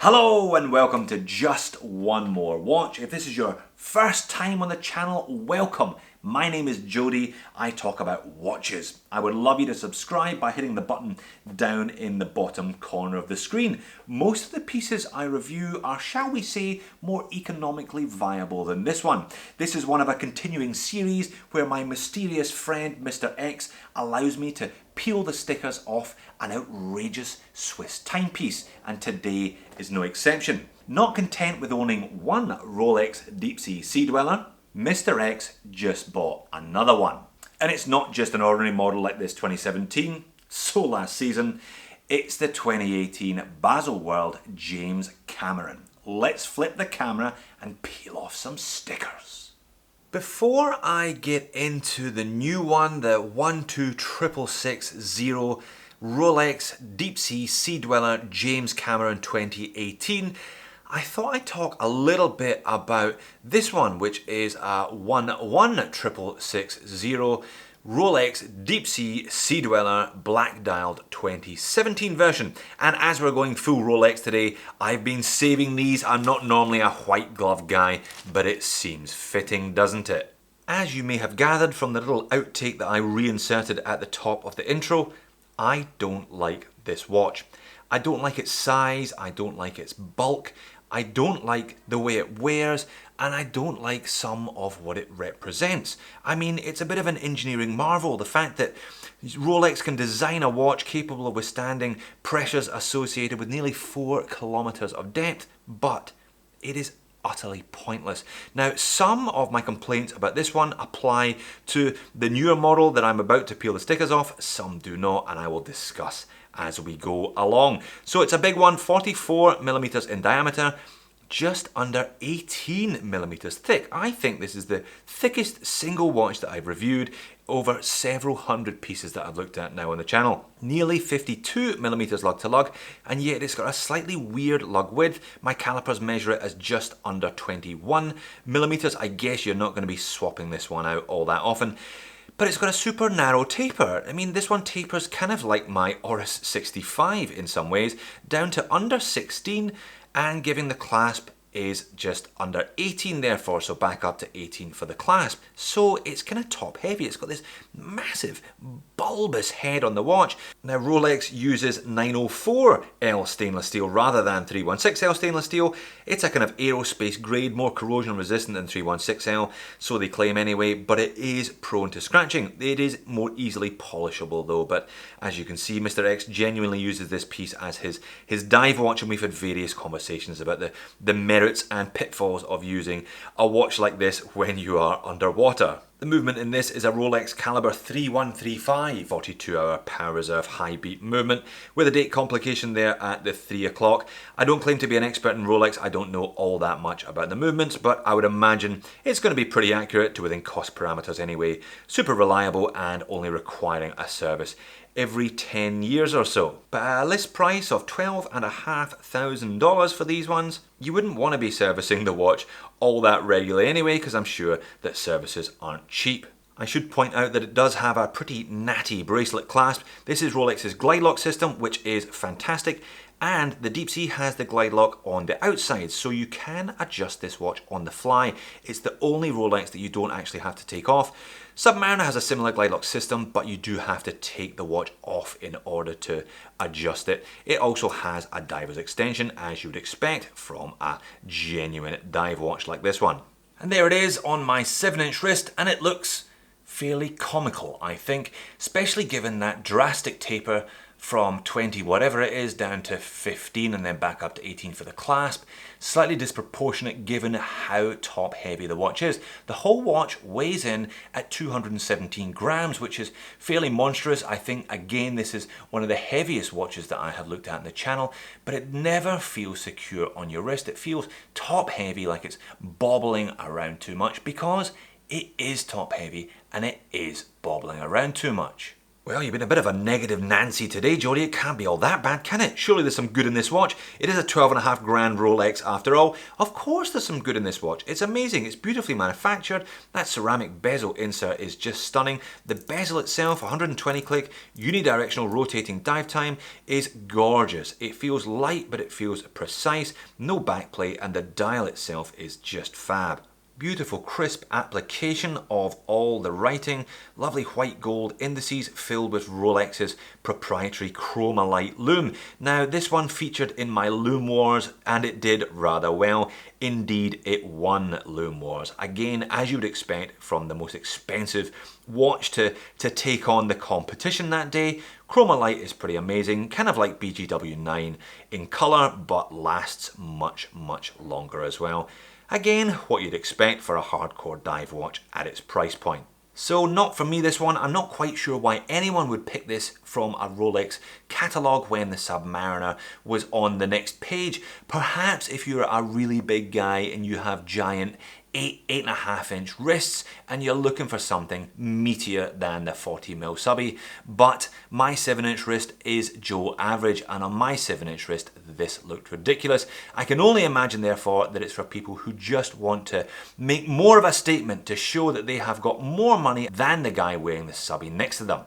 Hello and welcome to Just One More Watch. If this is your first time on the channel, welcome. My name is Jody. I talk about watches. I would love you to subscribe by hitting the button down in the bottom corner of the screen. Most of the pieces I review are, shall we say, more economically viable than this one. This is one of a continuing series where my mysterious friend Mr. X allows me to peel the stickers off an outrageous Swiss timepiece, and today is no exception. Not content with owning one Rolex Deep Sea Sea Dweller, Mr. X just bought another one. And it's not just an ordinary model like this 2017, so last season, it's the 2018 Baselworld James Cameron. Let's flip the camera and peel off some stickers. Before I get into the new one, the 12660 Rolex Deep Sea Sea Dweller James Cameron 2018, I thought I'd talk a little bit about this one, which is a 11660 Rolex Deep Sea Sea Dweller Black Dialed 2017 version. And as we're going full Rolex today, I've been saving these. I'm not normally a white glove guy, but it seems fitting, doesn't it? As you may have gathered from the little outtake that I reinserted at the top of the intro, I don't like this watch. I don't like its size, I don't like its bulk, I don't like the way it wears, and I don't like some of what it represents. I mean, it's a bit of an engineering marvel, the fact that Rolex can design a watch capable of withstanding pressures associated with nearly 4 kilometers of depth, but it is utterly pointless. Now, some of my complaints about this one apply to the newer model that I'm about to peel the stickers off, some do not, and I will discuss as we go along. So it's a big one, 44 millimeters in diameter, just under 18 millimeters thick. I think this is the thickest single watch that I've reviewed over several hundred pieces that I've looked at now on the channel. Nearly 52 millimeters lug to lug, and yet it's got a slightly weird lug width. My calipers measure it as just under 21 millimeters. I guess you're not going to be swapping this one out all that often. But it's got a super narrow taper. I mean, this one tapers kind of like my Oris 65 in some ways, down to under 16, and giving the clasp is just under 18 therefore, so back up to 18 for the clasp. So it's kind of top heavy. It's got this massive bulbous head on the watch. Now Rolex uses 904L stainless steel rather than 316L stainless steel. It's a kind of aerospace grade, more corrosion resistant than 316L, so they claim anyway, but it is prone to scratching. It is more easily polishable though, but as you can see, Mr. X genuinely uses this piece as his dive watch, and we've had various conversations about the merits and pitfalls of using a watch like this when you are underwater. The movement in this is a Rolex caliber 3135 42-hour power reserve high beat movement with a date complication there at the 3 o'clock. I don't claim to be an expert in Rolex, I don't know all that much about the movements, but I would imagine it's going to be pretty accurate to within cost parameters anyway. Super reliable and only requiring a service every 10 years or so. But a list price of $12,500 for these ones, you wouldn't want to be servicing the watch all that regularly anyway, because I'm sure that services aren't cheap. I should point out that it does have a pretty natty bracelet clasp. This is Rolex's glide lock system, which is fantastic, and the Deep Sea has the glide lock on the outside, so you can adjust this watch on the fly. It's the only Rolex that you don't actually have to take off. Submariner has a similar glide lock system, but you do have to take the watch off in order to adjust it. It also has a diver's extension, as you would expect from a genuine dive watch like this one. And there it is on my 7-inch wrist, and it looks fairly comical, I think, especially given that drastic taper from 20 whatever it is down to 15 and then back up to 18 for the clasp. Slightly disproportionate given how top heavy the watch is. The whole watch weighs in at 217 grams, which is fairly monstrous. I think again this is one of the heaviest watches that I have looked at in the channel, but it never feels secure on your wrist. It feels top heavy, like it's bobbling around too much, because it is top heavy and it is bobbling around too much. Well, you've been a bit of a negative Nancy today, Jodie. It can't be all that bad, can it? Surely there's some good in this watch. It is a 12.5 grand Rolex after all. Of course there's some good in this watch. It's amazing. It's beautifully manufactured. That ceramic bezel insert is just stunning. The bezel itself, 120 click, unidirectional rotating dive time, is gorgeous. It feels light, but it feels precise. No backplate, and the dial itself is just fab. Beautiful crisp application of all the writing, lovely white gold indices filled with Rolex's proprietary Chroma-Light lume. Now this one featured in my Lume Wars and it did rather well. Indeed it won Lume Wars. Again, as you would expect from the most expensive watch to take on the competition that day. Chroma-Light is pretty amazing, kind of like BGW 9 in colour, but lasts much longer as well. Again, what you'd expect for a hardcore dive watch at its price point. So not for me this one. I'm not quite sure why anyone would pick this from a Rolex catalogue when the Submariner was on the next page. Perhaps if you're a really big guy and you have giant 8.5 inch wrists and you're looking for something meatier than the 40mm subby, but my 7-inch wrist is Joe average, and on my 7-inch wrist this looked ridiculous. I can only imagine therefore that it's for people who just want to make more of a statement to show that they have got more money than the guy wearing the subby next to them.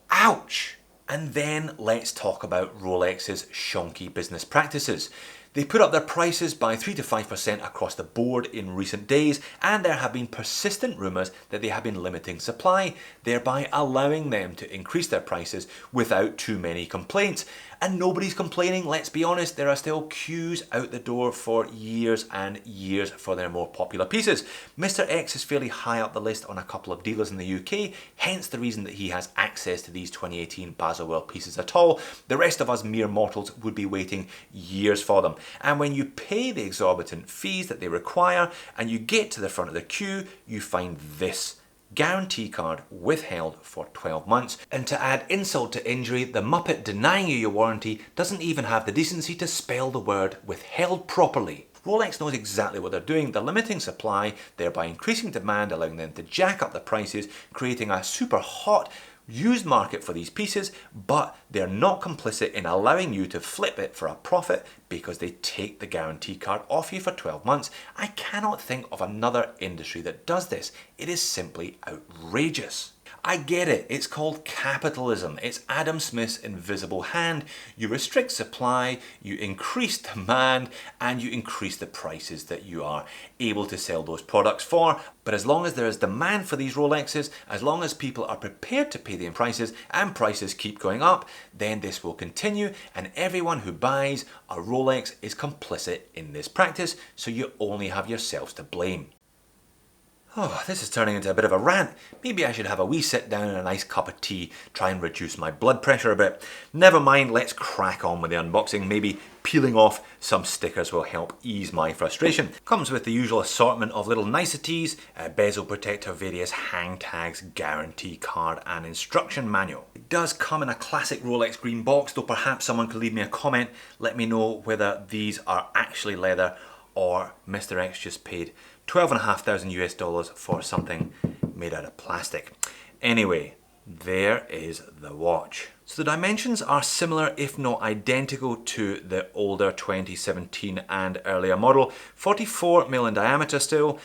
Ouch! And then let's talk about Rolex's shonky business practices. They put up their prices by 3 to 5% across the board in recent days, and there have been persistent rumours that they have been limiting supply, thereby allowing them to increase their prices without too many complaints. And nobody's complaining, let's be honest, there are still queues out the door for years and years for their more popular pieces. Mr. X is fairly high up the list on a couple of dealers in the UK, hence the reason that he has access to these 2018 Baselworld pieces at all. The rest of us mere mortals would be waiting years for them. And when you pay the exorbitant fees that they require and you get to the front of the queue, you find this. Guarantee card withheld for 12 months. And to add insult to injury, the Muppet denying you your warranty doesn't even have the decency to spell the word withheld properly. Rolex knows exactly what they're doing. They're limiting supply, thereby increasing demand, allowing them to jack up the prices, creating a super hot used market for these pieces, but they're not complicit in allowing you to flip it for a profit because they take the guarantee card off you for 12 months. I cannot think of another industry that does this. It is simply outrageous. I get it, it's called capitalism. It's Adam Smith's invisible hand. You restrict supply, you increase demand, and you increase the prices that you are able to sell those products for. But as long as there is demand for these Rolexes, as long as people are prepared to pay the prices and prices keep going up, then this will continue, and everyone who buys a Rolex is complicit in this practice, so you only have yourselves to blame. Oh, this is turning into a bit of a rant. Maybe I should have a wee sit down and a nice cup of tea, try and reduce my blood pressure a bit. Never mind, let's crack on with the unboxing. Maybe peeling off some stickers will help ease my frustration. Comes with the usual assortment of little niceties, a bezel protector, various hang tags, guarantee card and instruction manual. It does come in a classic Rolex green box, though perhaps someone could leave me a comment, let me know whether these are actually leather or Mr. X just paid $12,500 US for something made out of plastic. Anyway, there is the watch. So the dimensions are similar, if not identical, to the older 2017 and earlier model. 44mm in diameter still,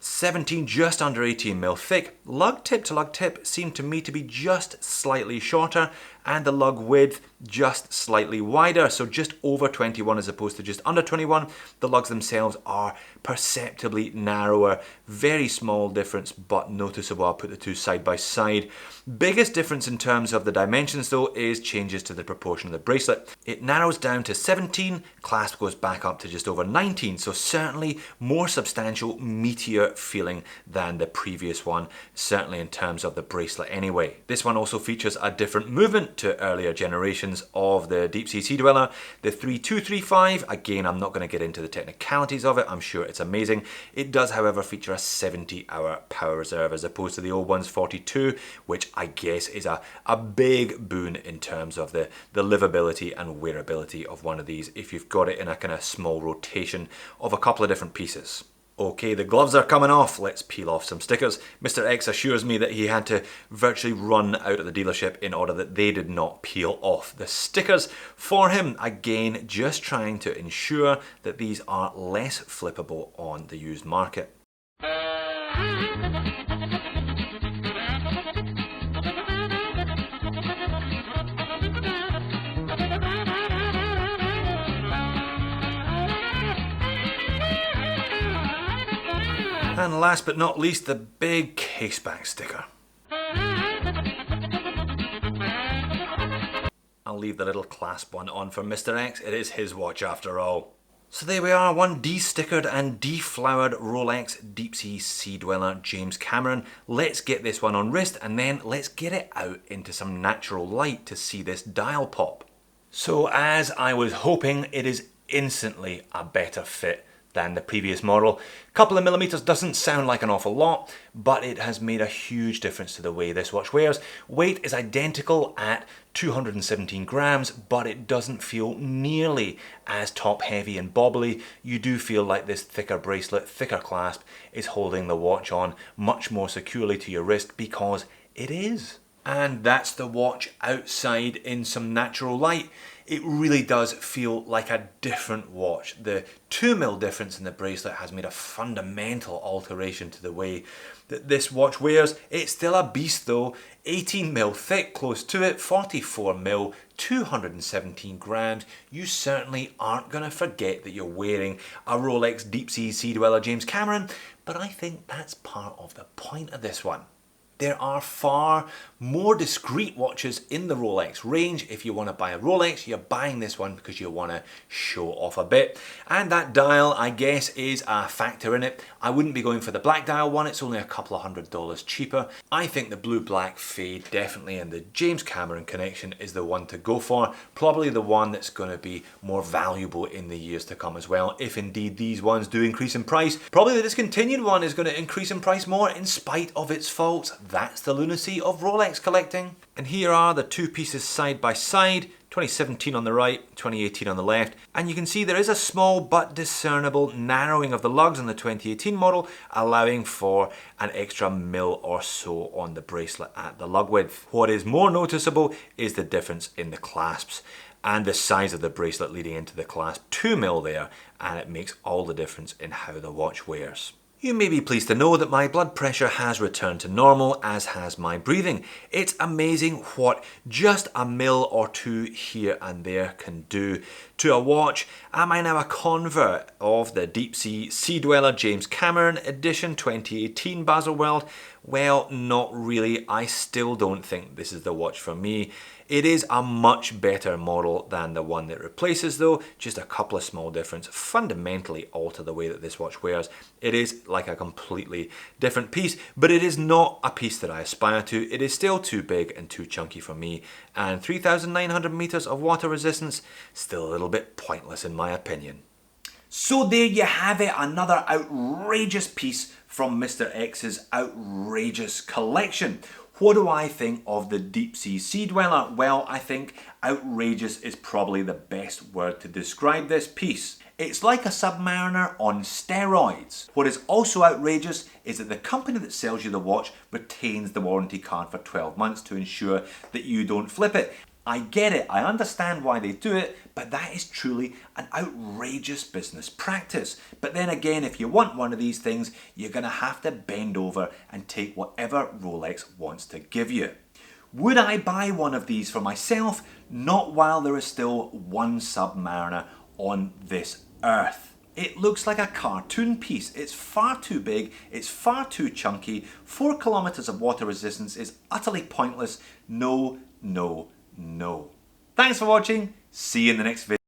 17, just under 18mm thick. Lug tip to lug tip seemed to me to be just slightly shorter, and the lug width just slightly wider, so just over 21 as opposed to just under 21. The lugs themselves are perceptibly narrower, very small difference but noticeable. I'll put the two side by side. Biggest difference in terms of the dimensions though is changes to the proportion of the bracelet. It narrows down to 17, clasp goes back up to just over 19, so certainly more substantial, meatier feeling than the previous one, certainly in terms of the bracelet anyway. This one also features a different movement to earlier generations of the Deep Sea Sea Dweller. The 3235, again I'm not going to get into the technicalities of it, I'm sure it's amazing. It does however feature a 70-hour power reserve as opposed to the old one's 42, which I guess is a big boon in terms of the livability and wearability of one of these if you've got it in a kind of small rotation of a couple of different pieces. Okay, the gloves are coming off. Let's peel off some stickers. Mr. X assures me that he had to virtually run out of the dealership in order that they did not peel off the stickers for him. Again, just trying to ensure that these are less flippable on the used market. And last but not least, the big caseback sticker. I'll leave the little clasp one on for Mr. X, it is his watch after all. So there we are, one de-stickered and deflowered Rolex Deep Sea Sea Dweller James Cameron. Let's get this one on wrist and then let's get it out into some natural light to see this dial pop. So as I was hoping, it is instantly a better fit than the previous model. A couple of millimeters doesn't sound like an awful lot, but it has made a huge difference to the way this watch wears. Weight is identical at 217 grams, but it doesn't feel nearly as top heavy and bobbly. You do feel like this thicker bracelet, thicker clasp is holding the watch on much more securely to your wrist because it is. And that's the watch outside in some natural light. It really does feel like a different watch. The 2mm difference in the bracelet has made a fundamental alteration to the way that this watch wears. It's still a beast though, 18mm thick, close to it, 44mm, 217 grams. You certainly aren't going to forget that you're wearing a Rolex Deep Sea Sea Dweller James Cameron, but I think that's part of the point of this one. There are far more discreet watches in the Rolex range. If you want to buy a Rolex, you're buying this one because you want to show off a bit. And that dial, I guess, is a factor in it. I wouldn't be going for the black dial one. It's only a couple of $100 cheaper. I think the blue-black fade definitely, and the James Cameron connection is the one to go for. Probably the one that's going to be more valuable in the years to come as well, if indeed these ones do increase in price. Probably the discontinued one is going to increase in price more in spite of its faults. That's the lunacy of Rolex collecting. And here are the two pieces side by side, 2017 on the right, 2018 on the left. And you can see there is a small but discernible narrowing of the lugs on the 2018 model, allowing for an extra mil or so on the bracelet at the lug width. What is more noticeable is the difference in the clasps and the size of the bracelet leading into the clasp, 2mm there, and it makes all the difference in how the watch wears. You may be pleased to know that my blood pressure has returned to normal, as has my breathing. It's amazing what just a mil or two here and there can do to a watch. Am I now a convert of the Deep Sea Sea Dweller James Cameron edition 2018 Baselworld? Well, not really. I still don't think this is the watch for me. It is a much better model than the one that replaces though, just a couple of small differences fundamentally alter the way that this watch wears. It is like a completely different piece, but it is not a piece that I aspire to. It is still too big and too chunky for me, and 3,900 meters of water resistance, still a little bit pointless in my opinion. So there you have it, another outrageous piece from Mr. X's outrageous collection. What do I think of the Deep Sea Sea Dweller? Well, I think outrageous is probably the best word to describe this piece. It's like a Submariner on steroids. What is also outrageous is that the company that sells you the watch retains the warranty card for 12 months to ensure that you don't flip it. I get it, I understand why they do it, but that is truly an outrageous business practice. But then again, if you want one of these things, you're going to have to bend over and take whatever Rolex wants to give you. Would I buy one of these for myself? Not while there is still one Submariner on this earth. It looks like a cartoon piece. It's far too big, it's far too chunky. 4 kilometers of water resistance is utterly pointless. No, no, no. Thanks for watching. See you in the next video.